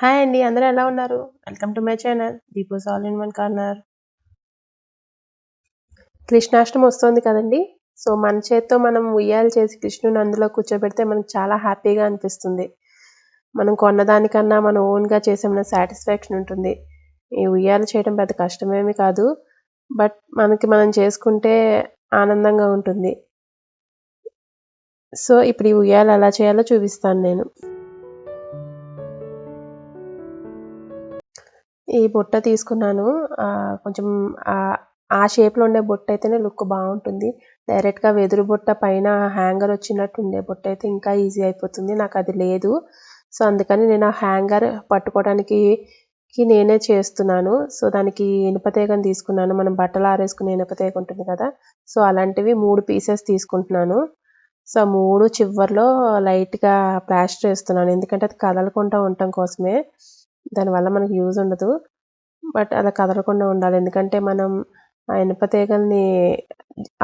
Hi అండి, అందరూ ఎలా ఉన్నారు? Welcome to my channel Deepu's all in one corner. Krishnashtami వస్తుంది కదండి. సో మన చేత్తో మనం ఉయ్యాలు చేసి కృష్ణుని అందులో కూర్చోబెడితే మనకు చాలా హ్యాపీగా అనిపిస్తుంది. మనం కొన్నదానికన్నా మన ఓన్గా చేసేమన్న సాటిస్ఫాక్షన్ ఉంటుంది. ఈ ఉయ్యాలు చేయడం పెద్ద కష్టమేమి కాదు, బట్ మనకి మనం చేసుకుంటే ఆనందంగా ఉంటుంది. సో ఇప్పుడు ఈ ఉయ్యాలు ఎలా చేయాలో చూపిస్తాను నేను. ఈ బుట్ట తీసుకున్నాను. కొంచెం ఆ షేప్లో ఉండే బుట్ట అయితేనే లుక్ బాగుంటుంది. డైరెక్ట్గా వెదురు బుట్ట పైన హ్యాంగర్ వచ్చినట్టు ఉండే బుట్ట అయితే ఇంకా ఈజీ అయిపోతుంది. నాకు అది లేదు. సో అందుకని నేను ఆ హ్యాంగర్ పట్టుకోవడానికి నేనే చేస్తున్నాను. సో దానికి ఇనుపతీగను తీసుకున్నాను. మనం బట్టలు ఆరేసుకునే ఇనుపతీగ ఉంటుంది కదా, సో అలాంటివి 3 పీసెస్ తీసుకుంటున్నాను. సో 3 చివర్లో లైట్గా ప్లాస్టర్ వేస్తున్నాను, ఎందుకంటే అది కదలకుండా ఉండటం కోసమే. దానివల్ల మనకి యూజ్ ఉండదు, బట్ అలా కదలకుండా ఉండాలి. ఎందుకంటే మనం ఆ ఇనుప తీగల్ని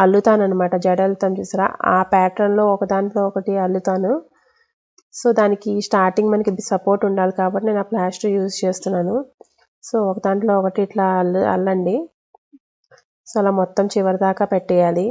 అల్లుతానమాట, జడ అల్లుతాను చూసారా, ఆ ప్యాటర్న్లో ఒకదాంట్లో ఒకటి అల్లుతాను. సో దానికి స్టార్టింగ్ మనకి సపోర్ట్ ఉండాలి కాబట్టి నేను ఆ ప్లాస్టర్ యూజ్ చేస్తున్నాను. సో ఒక దాంట్లో ఒకటి ఇట్లా అల్లండి. సో అలా మొత్తం చివరి దాకా పెట్టేయాలి.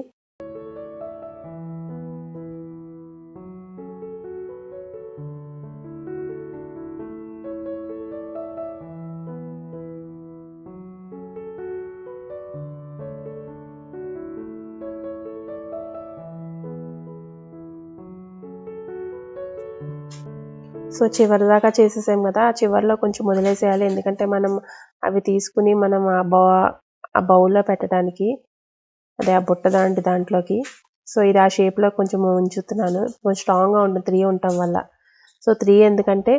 సో చివరి దాకా చేసేసాం కదా, ఆ చివరిలో కొంచెం వదిలేసేయాలి. ఎందుకంటే మనం అవి తీసుకుని మనం ఆ బౌల్లో పెట్టడానికి, అదే ఆ బుట్ట దాంట్లోకి. సో ఇది ఆ షేప్లో కొంచెం ఉంచుతున్నాను, కొంచెం స్ట్రాంగ్గా ఉంటుంది 3 ఉండటం వల్ల. సో 3 ఎందుకంటే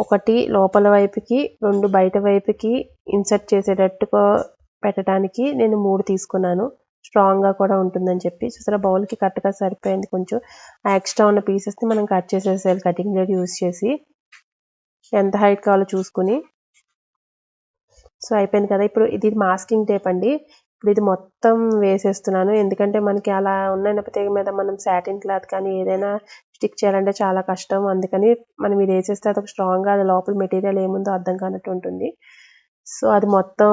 1 లోపల వైపుకి 2 బయట వైపుకి ఇన్సర్ట్ చేసేటట్టుగా పెట్టడానికి నేను 3 తీసుకున్నాను. స్ట్రాంగ్గా కూడా ఉంటుందని చెప్పి. చూసారా, బౌల్కి కరెక్ట్గా సరిపోయింది. కొంచెం ఆ ఎక్స్ట్రా ఉన్న పీసెస్ని మనం కట్ చేసేసేయాలి కటింగ్ బ్లేడ్ యూజ్ చేసి, ఎంత హైట్ కావాలో చూసుకుని. సో అయిపోయింది కదా. ఇప్పుడు ఇది మాస్కింగ్ టేప్ అండి. ఇప్పుడు ఇది మొత్తం వేసేస్తున్నాను, ఎందుకంటే మనకి అలా ఉన్న ఇనుపతీగ మీద మనం సాటిన్ క్లాత్ కానీ ఏదైనా స్టిక్ చేయాలంటే చాలా కష్టం. అందుకని మనం ఇది వేసేస్తే అది ఒక స్ట్రాంగ్గా, అది లోపల మెటీరియల్ ఏముందో అర్థం కానట్టు ఉంటుంది. సో అది మొత్తం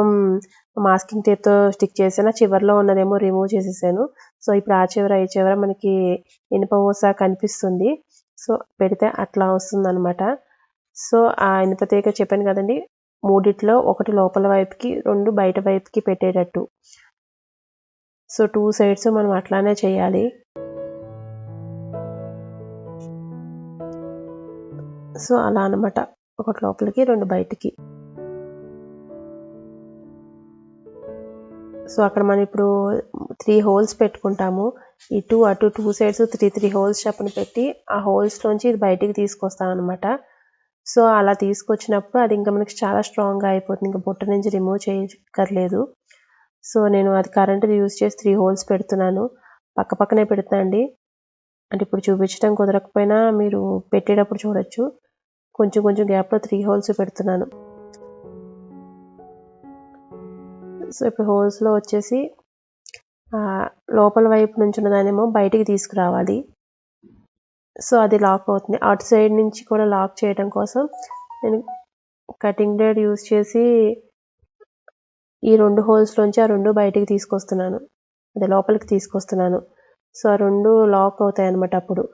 మాస్కింగ్ టేప్తో స్టిక్ చేసాను. చివరిలో ఉన్నదేమో రిమూవ్ చేసేసాను. సో ఇప్పుడు ఆ చివర మనకి ఇనుప ఊస కనిపిస్తుంది. సో పెడితే అట్లా వస్తుంది అనమాట. సో ఆ ఇనుపతీగ చెప్పాను కదండి, 3 1 లోపల వైపుకి 2 బయట వైపుకి పెట్టేటట్టు. సో 2 సైడ్స్ మనం అట్లానే చేయాలి. సో అలా అనమాట, 1 లోపలికి 2 బయటికి. సో అక్కడ మనం ఇప్పుడు 3 హోల్స్ పెట్టుకుంటాము. ఇటు అటు 2 సైడ్స్ 3 హోల్స్ చప్పున పెట్టి ఆ హోల్స్లోంచి ఇది బయటికి తీసుకొస్తాం అనమాట. సో అలా తీసుకొచ్చినప్పుడు అది ఇంకా మనకి చాలా స్ట్రాంగ్గా అయిపోతుంది, ఇంకా బుట్ట నుంచి రిమూవ్ చేయక్కర్లేదు. సో నేను అది కరెంట్ది యూజ్ చేసి 3 హోల్స్ పెడుతున్నాను. పక్కనే పెడుతానండి, అంటే ఇప్పుడు చూపించడం కుదరకపోయినా మీరు పెట్టేటప్పుడు చూడొచ్చు. కొంచెం గ్యాప్లో 3 హోల్స్ పెడుతున్నాను. సో ఇప్పుడు హోల్స్లో వచ్చేసి లోపల వైపు నుంచి ఉన్నదానేమో బయటికి తీసుకురావాలి. సో అది లాక్ అవుతుంది. అటు సైడ్ నుంచి కూడా లాక్ చేయడం కోసం నేను కటింగ్ బ్లేడ్ యూజ్ చేసి ఈ 2 హోల్స్లోంచి ఆ 2 బయటికి తీసుకొస్తున్నాను, అదే లోపలికి తీసుకొస్తున్నాను. సో ఆ 2 లాక్ అవుతాయి అన్నమాట. అప్పుడు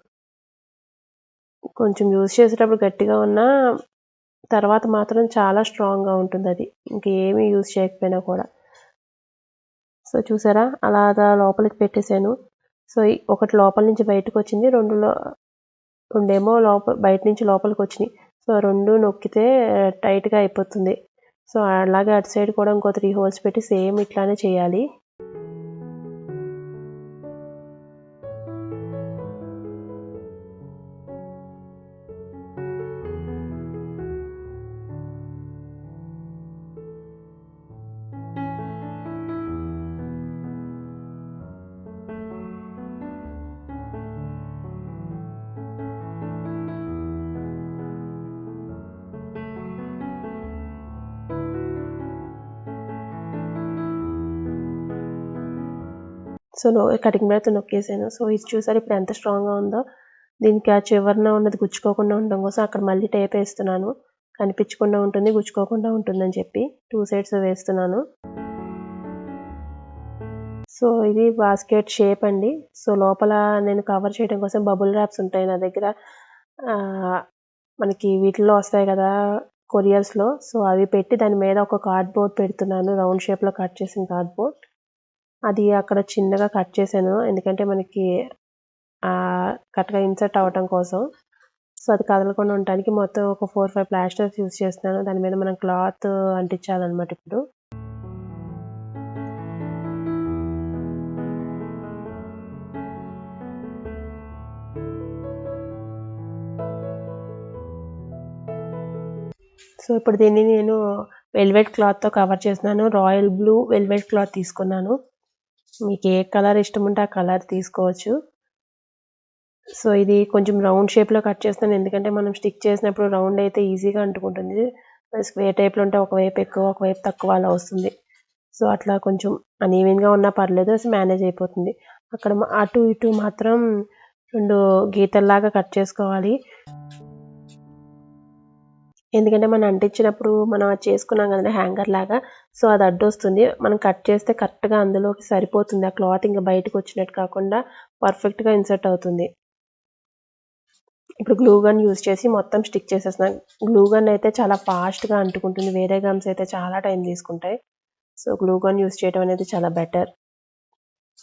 కొంచెం యూజ్ చేసేటప్పుడు గట్టిగా ఉన్నా తర్వాత మాత్రం చాలా స్ట్రాంగ్గా ఉంటుంది అది, ఇంకేమీ యూజ్ చేయకపోయినా కూడా. సో చూసారా, అలాగా లోపలికి పెట్టేశాను. సో ఒకటి లోపల నుంచి బయటకు వచ్చింది, రెండేమో బయట నుంచి లోపలికి వచ్చినాయి. సో 2 నొక్కితే టైట్గా అయిపోతుంది. సో అలాగే అటు సైడ్ కూడా ఇంకో 3 హోల్స్ పెట్టి సేమ్ ఇట్లానే చేయాలి. సో కటింగ్ బ్లేడ్తో నొక్కేసాను. సో ఇది చూసారు ఇప్పుడు ఎంత స్ట్రాంగ్గా ఉందో. దీనికి ఆ చివరన ఉన్నది గుచ్చుకోకుండా ఉండడం కోసం అక్కడ మళ్ళీ టేప్ వేస్తున్నాను. కనిపించకుండా ఉంటుంది, గుచ్చుకోకుండా ఉంటుందని చెప్పి 2 సైడ్స్ వేస్తున్నాను. సో ఇది బాస్కెట్ షేప్ అండి. సో లోపల నేను కవర్ చేయడం కోసం బబుల్ ర్యాప్స్ ఉంటాయి నా దగ్గర. మనకి వీటిల్లో వస్తాయి కదా కొరియర్స్లో. సో అవి పెట్టి దాని మీద ఒక కార్డ్బోర్డ్ పెడుతున్నాను, రౌండ్ షేప్లో కట్ చేసిన కార్డ్బోర్డ్. అది అక్కడ చిన్నగా కట్ చేశాను, ఎందుకంటే మనకి కరెక్ట్గా ఇన్సర్ట్ అవ్వటం కోసం. సో అది కదలకుండా ఉండటానికి మొత్తం ఒక 4-5 ప్లాస్టర్స్ యూజ్ చేస్తున్నాను. దాని మీద మనం క్లాత్ అంటించాలన్నమాట ఇప్పుడు. సో ఇప్పుడు దీన్ని నేను వెల్వెట్ క్లాత్తో కవర్ చేస్తున్నాను. రాయల్ బ్లూ వెల్వెట్ క్లాత్ తీసుకున్నాను. మీకు ఏ కలర్ ఇష్టం ఉంటే ఆ కలర్ తీసుకోవచ్చు. సో ఇది కొంచెం రౌండ్ షేప్లో కట్ చేస్తాను, ఎందుకంటే మనం స్టిక్ చేసినప్పుడు రౌండ్ అయితే ఈజీగా అంటుకుంటుంది. స్క్వేర్ టైప్లో ఉంటే ఒకవైపు ఎక్కువ ఒకవైపు తక్కువ అలా వస్తుంది. సో అట్లా కొంచెం అన్ఈవెన్గా ఉన్నా పర్లేదు, మేనేజ్ అయిపోతుంది. అక్కడ అటు ఇటు మాత్రం 2 గీతల్లాగా కట్ చేసుకోవాలి, ఎందుకంటే మనం అంటించినప్పుడు మనం అది చేసుకున్నాం కదండి హ్యాంగర్ లాగా. సో అది అడ్డొస్తుంది, మనం కట్ చేస్తే కరెక్ట్గా అందులోకి సరిపోతుంది. ఆ క్లాత్ ఇంకా బయటకు వచ్చినట్టు కాకుండా పర్ఫెక్ట్గా ఇన్సర్ట్ అవుతుంది. ఇప్పుడు గ్లూ గన్ యూజ్ చేసి మొత్తం స్టిక్ చేసేస్తున్నాను. గ్లూ గన్ అయితే చాలా ఫాస్ట్గా అంటుకుంటుంది, వేరే గమ్స్ అయితే చాలా టైం తీసుకుంటాయి. సో గ్లూ గన్ యూజ్ చేయడం అనేది చాలా బెటర్.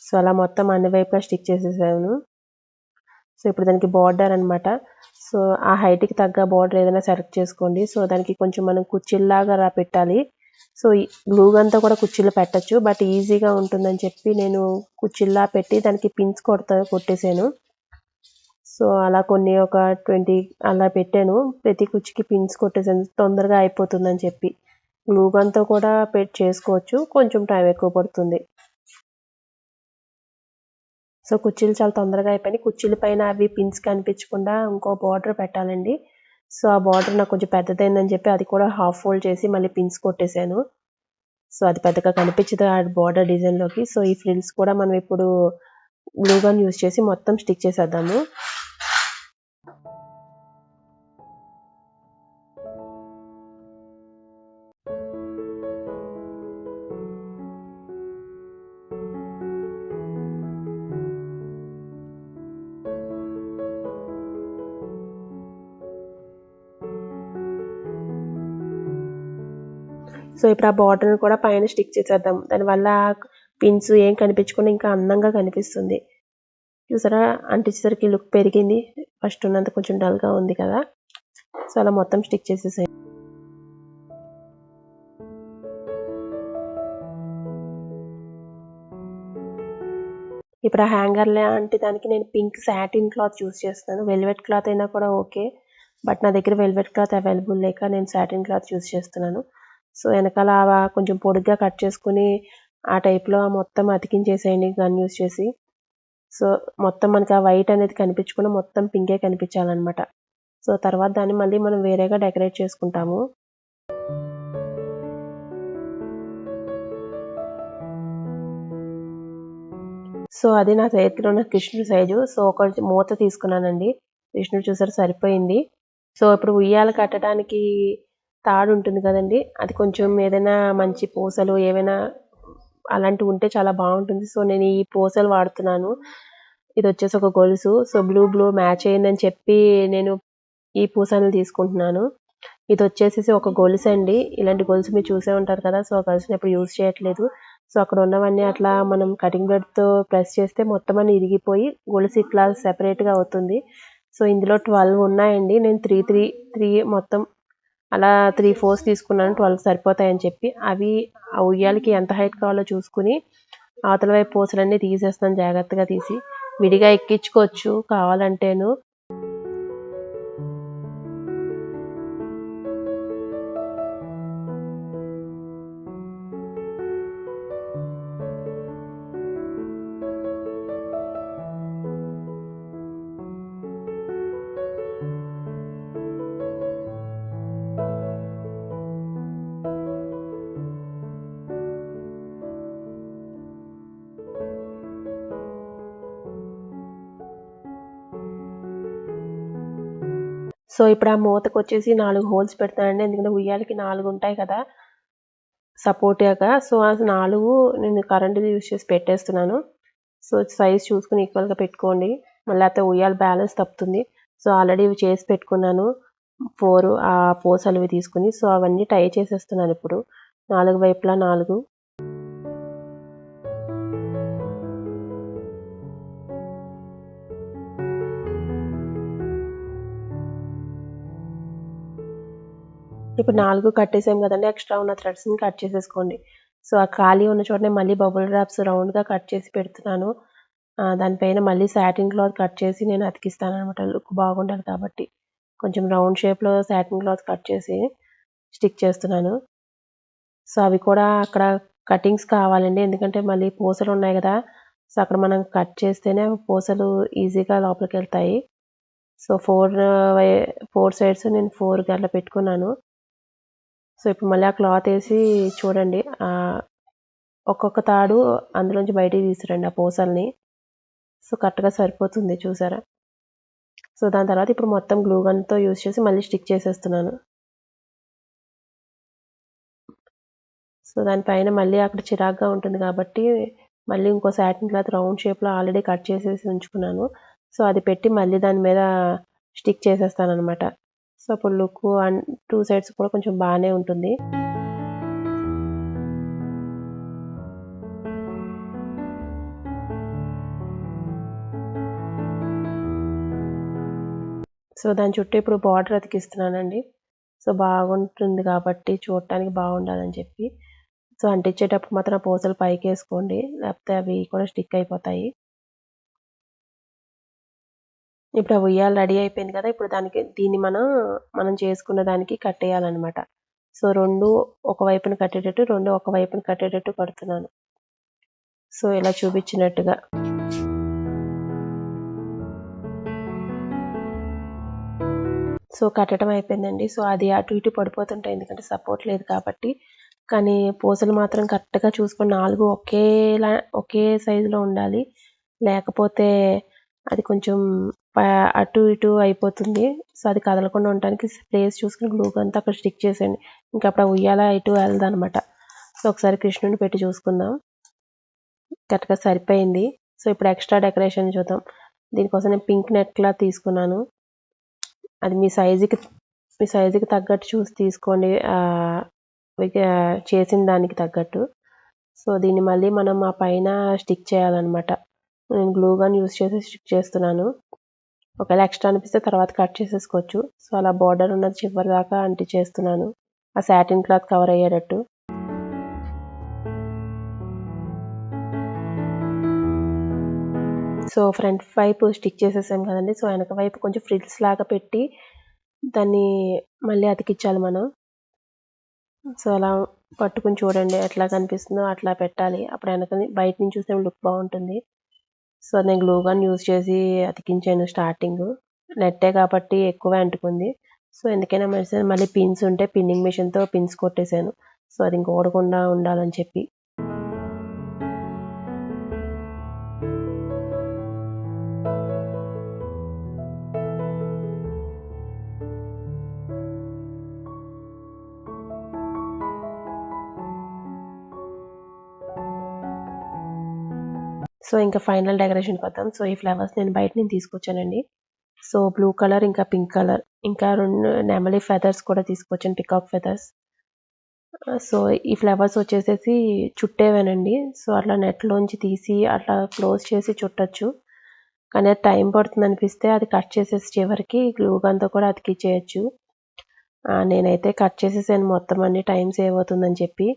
సో అలా మొత్తం అన్ని వైపులా స్టిక్ చేసేసాను. సో ఇప్పుడు దానికి బార్డర్ అనమాట. సో ఆ హైట్కి తగ్గ బార్డర్ ఏదైనా సెలెక్ట్ చేసుకోండి. సో దానికి కొంచెం మనం కుచ్చిల్లాగా పెట్టాలి. సో గ్లూ గన్తో కూడా కుచ్చిళ్ళు పెట్టచ్చు, బట్ ఈజీగా ఉంటుందని చెప్పి నేను కుచ్చిల్లా పెట్టి దానికి పిన్స్ కొట్టేసాను. సో అలా కొన్ని ఒక 20 అలా పెట్టాను, ప్రతి కుచ్చికి పిన్స్ కొట్టేసాను తొందరగా అయిపోతుందని చెప్పి. గ్లూ గన్తో కూడా చేసుకోవచ్చు, కొంచెం టైం ఎక్కువ పడుతుంది. సో కుర్చీలు చాలా తొందరగా అయిపోయినాయి. కుర్చీల పైన అవి పిన్స్ కనిపించకుండా ఇంకో బార్డర్ పెట్టాలండి. సో ఆ బార్డర్ నాకు కొంచెం పెద్దదైందని చెప్పి అది కూడా హాఫ్ ఫోల్డ్ చేసి మళ్ళీ పిన్స్ కొట్టేశాను. సో అది పెద్దగా కనిపించదు ఆ బార్డర్ డిజైన్లోకి. సో ఈ ఫ్రిల్స్ కూడా మనం ఇప్పుడు గ్లూ గన్ యూజ్ చేసి మొత్తం స్టిక్ చేసేద్దాము. సో ఇప్పుడు ఆ బార్డర్ కూడా పైన స్టిక్ చేసేద్దాం, దానివల్ల పిన్స్ ఏం కనిపించకుండా ఇంకా అందంగా కనిపిస్తుంది. చూసారా, అంటించేసరికి లుక్ పెరిగింది, ఫస్ట్ ఉన్నంత కొంచెం డల్గా ఉంది కదా. సో అలా మొత్తం స్టిక్ చేసేసాయి. ఇప్పుడు ఆ హ్యాంగర్ లాంటి దానికి నేను పింక్ సాటిన్ క్లాత్ యూస్ చేస్తాను. వెల్వెట్ క్లాత్ అయినా కూడా ఓకే, బట్ నా దగ్గర వెల్వెట్ క్లాత్ అవైలబుల్ లేక నేను సాటిన్ క్లాత్ యూస్ చేస్తున్నాను. సో వెనకాల కొంచెం పొడుగ్గా కట్ చేసుకుని ఆ టైప్లో మొత్తం అతికించేసేయండి గన్ యూస్ చేసి. సో మొత్తం మనకి ఆ వైట్ అనేది కనిపించకుండా మొత్తం పింకే కనిపించాలన్నమాట. సో తర్వాత దాన్ని మళ్ళీ మనం వేరేగా డెకరేట్ చేసుకుంటాము. సో అది నా చేతిలో ఉన్న కృష్ణుడి సైజు. సో ఒక మూత తీసుకున్నానండి, కృష్ణుడు చూసారు సరిపోయింది. సో ఇప్పుడు ఉయ్యాల కట్టడానికి తాడు ఉంటుంది కదండి, అది కొంచెం ఏదైనా మంచి పూసలు ఏవైనా అలాంటివి ఉంటే చాలా బాగుంటుంది. సో నేను ఈ పూసలు వాడుతున్నాను. ఇది వచ్చేసి ఒక గొలుసు. సో బ్లూ మ్యాచ్ అయిందని చెప్పి నేను ఈ పూసలను తీసుకుంటున్నాను. ఇది వచ్చేసి ఒక గొలుసు అండి, ఇలాంటి గొలుసు మీరు చూసే ఉంటారు కదా. సో ఆ గొలుసుని ఎప్పుడు యూజ్ చేయట్లేదు. సో అక్కడ ఉన్నవన్నీ అట్లా మనం కటింగ్ బ్లేడ్తో ప్రెస్ చేస్తే మొత్తం అన్ని ఇరిగిపోయి గొలుసు ఇట్లా సెపరేట్గా అవుతుంది. సో ఇందులో 12 ఉన్నాయండి, నేను త్రీ మొత్తం అలా 3/4 తీసుకున్నాను, 12 సరిపోతాయని చెప్పి. అవి ఆ ఉయ్యాలకి ఎంత హైట్ కావాలో చూసుకుని అవతల వైపు పూసలన్నీ తీసేస్తాను, జాగ్రత్తగా తీసి. విడిగా ఎక్కించుకోవచ్చు కావాలంటేను. సో ఇప్పుడు ఆ మూతకు వచ్చేసి 4 హోల్స్ పెడతానండి, ఎందుకంటే ఉయ్యాలకి 4 ఉంటాయి కదా సపోర్ట్గా. సో ఆ 4 నేను కరెంట్ యూజ్ చేసి పెట్టేస్తున్నాను. సో సైజ్ చూసుకుని ఈక్వల్గా పెట్టుకోండి, మళ్ళీ అయితే ఉయ్యాల బ్యాలెన్స్ తప్పుతుంది. సో ఆల్రెడీ ఇవి చేసి పెట్టుకున్నాను 4 ఆ పూసలు తీసుకుని. సో అవన్నీ టై చేసేస్తున్నాను ఇప్పుడు 4 వైపులా 4. ఇప్పుడు 4 కట్టేసాం కదండి, ఎక్స్ట్రా ఉన్న థ్రెడ్స్ని కట్ చేసేసుకోండి. సో ఆ ఖాళీ ఉన్న చోటనే మళ్ళీ బబుల్ ర్యాప్స్ రౌండ్గా కట్ చేసి పెడుతున్నాను. దానిపైన మళ్ళీ సాటిన్ క్లాత్ కట్ చేసి నేను అతికిస్తాను అనమాట, లుక్ బాగుండాలి కాబట్టి. కొంచెం రౌండ్ షేప్లో సాటిన్ క్లాత్ కట్ చేసి స్టిక్ చేస్తున్నాను. సో అవి కూడా అక్కడ కటింగ్స్ కావాలండి, ఎందుకంటే మళ్ళీ పూసలు ఉన్నాయి కదా, సో అక్కడ మనం కట్ చేస్తేనే పూసలు ఈజీగా లోపలికి వెళ్తాయి. సో 4 సైడ్స్ నేను 4 అట్లా పెట్టుకున్నాను. సో ఇప్పుడు మళ్ళీ ఆ క్లాత్ వేసి చూడండి, ఒక్కొక్క తాడు అందులోంచి బయటికి తీసిరండి ఆ పూసల్ని. సో కరెక్ట్గా సరిపోతుంది చూసారా. సో దాని తర్వాత ఇప్పుడు మొత్తం గ్లూ గన్తో యూజ్ చేసి మళ్ళీ స్టిక్ చేసేస్తున్నాను. సో దానిపైన మళ్ళీ అక్కడ చిరాగ్గా ఉంటుంది కాబట్టి మళ్ళీ ఇంకో సాటిన్ క్లాత్ రౌండ్ షేప్లో ఆల్రెడీ కట్ చేసేసి ఉంచుకున్నాను. సో అది పెట్టి మళ్ళీ దాని మీద స్టిక్ చేసేస్తాను అనమాట. సో అప్పుడు లుక్ 2 సైడ్స్ కూడా కొంచెం బాగానే ఉంటుంది. సో దాని చుట్టూ ఇప్పుడు బార్డర్ అతికిస్తున్నానండి. సో బాగుంటుంది కాబట్టి చూడటానికి బాగుండాలని చెప్పి. సో అంటించేటప్పుడు మాత్రం ఆ పూసలు పైకి వేసుకోండి, లేకపోతే అవి కూడా స్టిక్ అయిపోతాయి. ఇప్పుడు ఆ ఉయ్యాల రెడీ అయిపోయింది కదా, ఇప్పుడు దీన్ని మనం చేసుకున్న దానికి కట్టేయాలన్నమాట. సో 2 ఒకవైపున కట్టేటట్టు, 2 ఒకవైపున కట్టేటట్టు కడుతున్నాను. సో ఇలా చూపించినట్టుగా. సో కట్టడం అయిపోయిందండి. సో అది అటు ఇటు పడిపోతుంటాయి, ఎందుకంటే సపోర్ట్ లేదు కాబట్టి. కానీ పూసలు మాత్రం కరెక్ట్గా చూసుకొని 4 ఒకే సైజులో ఉండాలి, లేకపోతే అది కొంచెం అటు ఇటు అయిపోతుంది. సో అది కదలకుండా ఉండడానికి ప్లేస్ చూసుకుని గ్లూ గన్తో అక్కడ స్టిక్ చేసేయండి, ఇంకా అప్పుడు ఉయ్యాల ఇటు వెళ్దనమాట. సో ఒకసారి కృష్ణుని పెట్టి చూసుకుందాం, కరెక్ట్గా సరిపోయింది. సో ఇప్పుడు ఎక్స్ట్రా డెకరేషన్ చూద్దాం. దీనికోసం నేను పింక్ నెట్ క్లాత్ తీసుకున్నాను. అది మీ సైజుకి తగ్గట్టు చూసి తీసుకోండి, చేసిన దానికి తగ్గట్టు. సో దీన్ని మళ్ళీ మనం ఆ పైన స్టిక్ చేయాలన్నమాట. నేను గ్లూ గన్ యూస్ చేసి స్టిక్ చేస్తున్నాను. ఒకవేళ ఎక్స్ట్రా అనిపిస్తే తర్వాత కట్ చేసేసుకోవచ్చు. సో అలా బార్డర్ ఉన్నది చివరి దాకా అంటించేస్తున్నాను, ఆ సాటిన్ క్లాత్ కవర్ అయ్యేటట్టు. సో ఫ్రంట్ వైపు స్టిక్ చేసేసాం కదండి. సో వెనక వైపు కొంచెం ఫ్రిల్స్ లాగా పెట్టి దాన్ని మళ్ళీ అతికించాలి మనం. సో అలా పట్టుకుని చూడండి, ఎట్లా కనిపిస్తుందో అట్లా పెట్టాలి, అప్పుడు వెనక బయట నుంచి చూస్తే లుక్ బాగుంటుంది. సో నేను గ్లూ గన్ యూజ్ చేసి అతికించాను స్టార్టింగ్. నెట్టే కాబట్టి ఎక్కువే అంటుకుంది. సో ఎందుకైనా మంచిది, మళ్ళీ పిన్స్ ఉంటే పిన్నింగ్ మిషన్తో పిన్స్ కొట్టేశాను, సో అది ఇంక ఊడకుండా ఉండాలని చెప్పి. సో ఇంకా ఫైనల్ డెకరేషన్కి వద్దాం. సో ఈ ఫ్లవర్స్ నేను బయట నుంచి తీసుకొచ్చానండి. సో బ్లూ కలర్ ఇంకా పింక్ కలర్ ఇంకా 2 నెమలి ఫెదర్స్ కూడా తీసుకొచ్చాను, పికాక్ ఫెదర్స్. సో ఈ ఫ్లవర్స్ వచ్చేసేసి చుట్టేవేనండి. సో అట్లా నెట్లోంచి తీసి అట్లా క్లోజ్ చేసి చుట్టచ్చు, కానీ అది టైం పడుతుంది అనిపిస్తే అది కట్ చేసేసి చివరికి గ్లూ గన్తో కూడా అతికిచ్చేయచ్చు. నేనైతే కట్ చేసేసాను మొత్తం అన్ని, టైం సేవ్ అవుతుందని చెప్పి.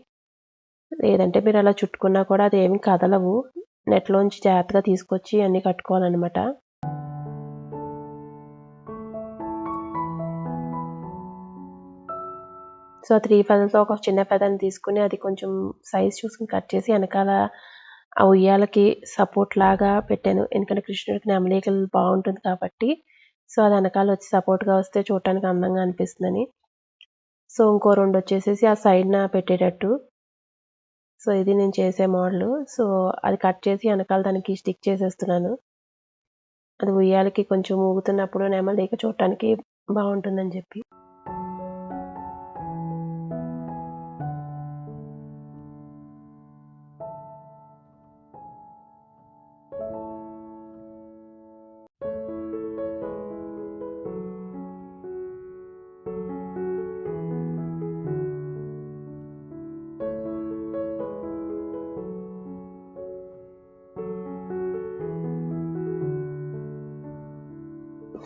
లేదంటే మీరు అలా చుట్టుకున్నా కూడా అది ఏమి కదలవు, నెట్లోంచి జాగ్రత్తగా తీసుకొచ్చి అన్నీ కట్టుకోవాలన్నమాట. సో 3 ఫెదర్స్తో ఒక చిన్న ఫెదర్ని తీసుకుని అది కొంచెం సైజ్ చూసుకుని కట్ చేసి వెనకాల ఆ ఉయ్యాలకి సపోర్ట్ లాగా పెట్టాను, ఎందుకంటే కృష్ణుడికి నెమలికలు బాగుంటుంది కాబట్టి. సో అది వెనకాల వచ్చి సపోర్ట్గా వస్తే చూడటానికి అందంగా అనిపిస్తుందని. సో ఇంకో 2 వచ్చేసేసి ఆ సైడ్న పెట్టేటట్టు. సో ఇది నేను చేసే మోడల్. సో అది కట్ చేసి వెనకాల దానికి స్టిక్ చేసేస్తున్నాను. అది ఉయ్యాలకి కొంచెం ఊగుతున్నప్పుడు నెమలిక చూడటానికి బాగుంటుందని చెప్పి.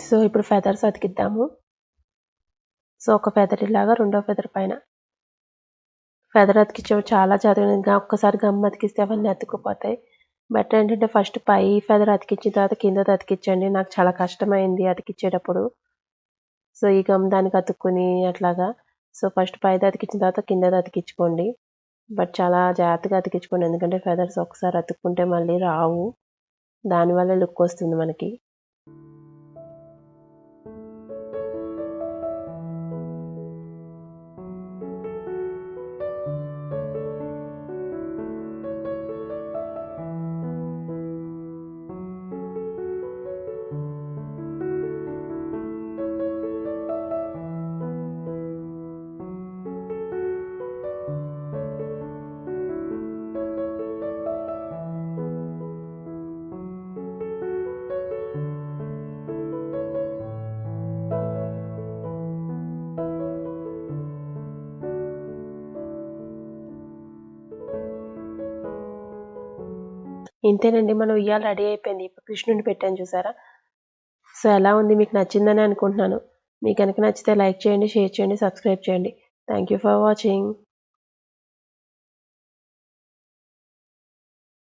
సో ఇప్పుడు ఫెదర్స్ అతికిద్దాము. సో ఒక ఫెదర్ ఇలాగా, రెండో ఫెదర్ పైన ఫెదర్ అతికించాము. చాలా జాగ్రత్తగా ఒక్కసారి గమ్ అతికిస్తే అవన్నీ అతుక్కుపోతాయి. బెటర్ ఏంటంటే ఫస్ట్ పై ఫెదర్ అతికించిన తర్వాత కిందది అతికించండి. నాకు చాలా కష్టమైంది అతికించేటప్పుడు. సో ఈ గమ్ దానికి అతుక్కుని అట్లాగా. సో ఫస్ట్ పైది అతికించిన తర్వాత కిందది అతికించుకోండి. బట్ చాలా జాగ్రత్తగా అతికించుకోండి, ఎందుకంటే ఫెదర్స్ ఒకసారి అతుక్కుంటే మళ్ళీ రావు. దానివల్ల లుక్ వస్తుంది మనకి. ఇంతేనండి, మనం ఉయ్యాల రెడీ అయిపోయింది. ఇప్పుడు కృష్ణుడిని పెట్టాను చూసారా. సో ఎలా ఉంది, మీకు నచ్చిందని అనుకుంటున్నాను. మీకు కనుక నచ్చితే లైక్ చేయండి, షేర్ చేయండి, సబ్స్క్రైబ్ చేయండి. Thank you for watching.